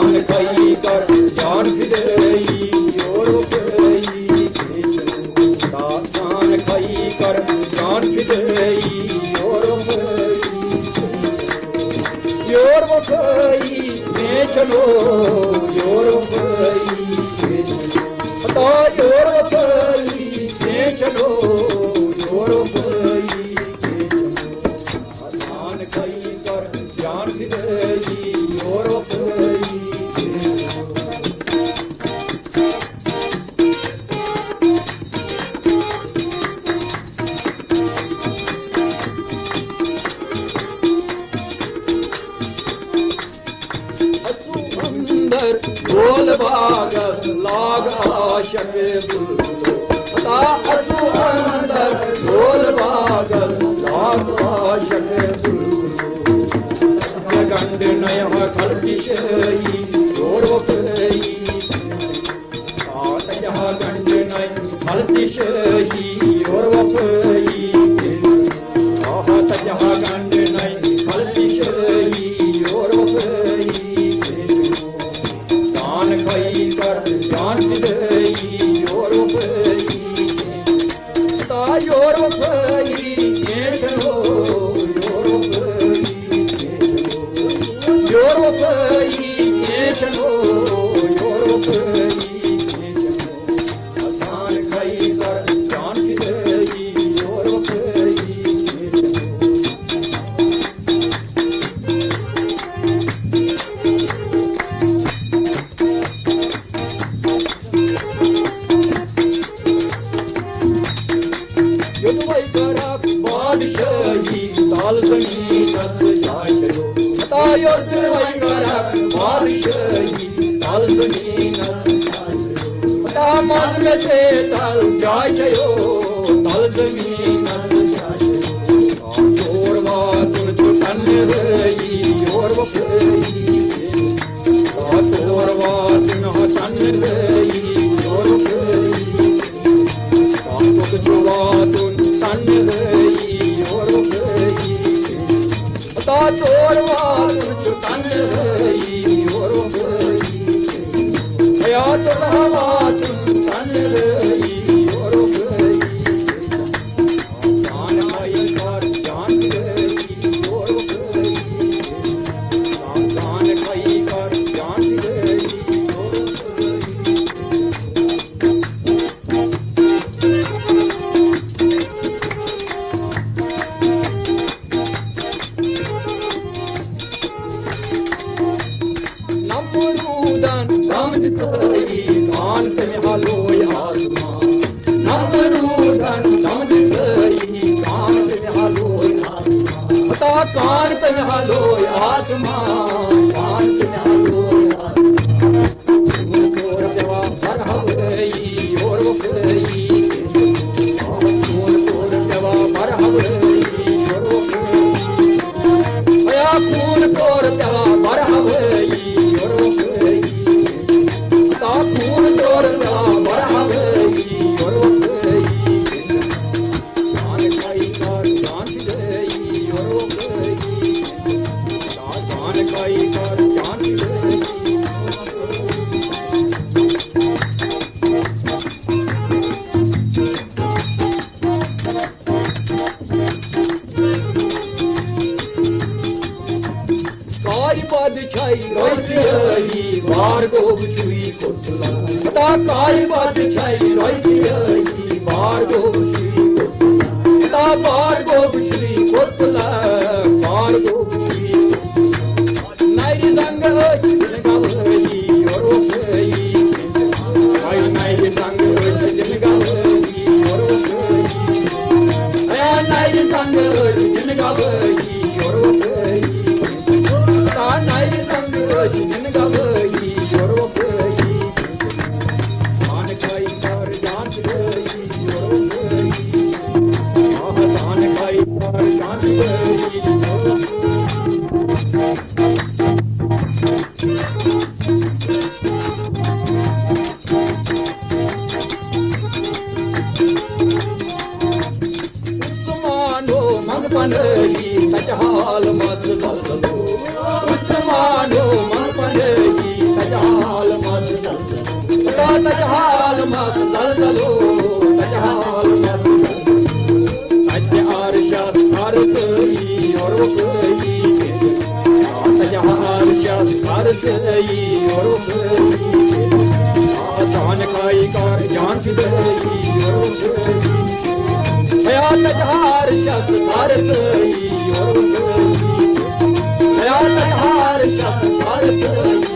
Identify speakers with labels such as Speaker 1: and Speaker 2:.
Speaker 1: जान खाई कर जान फिरई और गई जान खाई कर जान फिरई और गई मैं चलो योर गई पता योर गई मैं चलो योर गई जान खाई कर जान फिरई और गई बोल बागस लाग आशक बुलबुलो असु अंदर बोल बागस लाग आशक बुलबुलो गंड नया कल्पिशई और वफई आत यह गंड नय कल्पिशई और वफई आत यह गंड नय कल्पिशई और वफई खाई कर जान फिरई और गई तायोर गई ये चलो योर गई ये चलो योर गई जान खाई कर जान फिरई और गई बादशाही ताल जमीन जाय चलो तायोर दिलवाई करा बादशाही ताल जमीन जाय चलो ता मन में से ताल जाय चलो ताल जमीन जाय चलो जोर बात जो तन रही और वफई जोर बात न तन रही और वफई जो बात तन रही और गई ता चोर बात तन रही और गई या तो बात तन रही और गई जान आई कर जान रही और गई जान आई कर जान रही और गई कान से हालो आसमान नमरूदन समझ गई कान से हालो आसमान पता कान से हालो आसमान कान से हालो आसमान तोर देवा भर गई और गई तोर देवा भर गई और गई भया खून तोर देवा भर गई और गई खून तोर बड़ा गई और गई जान खाई कर जान गई और गई जान खाई कर जान गई काई बादशाही रोई बार को छुई कोतला पता काई बादशाही रोई बार को छुई कोतला बार को छुई कोतला बार को छुई नाई रंग लगा गई और गई आई नाई रंग लगा गई और गई आई नाई रंग लगा गई और गई नाई रंग लगा गई और गई जान खाई कर जान गई और गई जान खाई कर जान गई मानो मन बनई सच हाल मत बदलो मानो मन बनई शास जलतलो तजहाल मस्त सत्य आरशास भारतई और कई तजहाल शास भारतई और कई जान खाई कार जान फिदई और कई भया तजहार शास भारतई और कई भया तजहार शास भारतई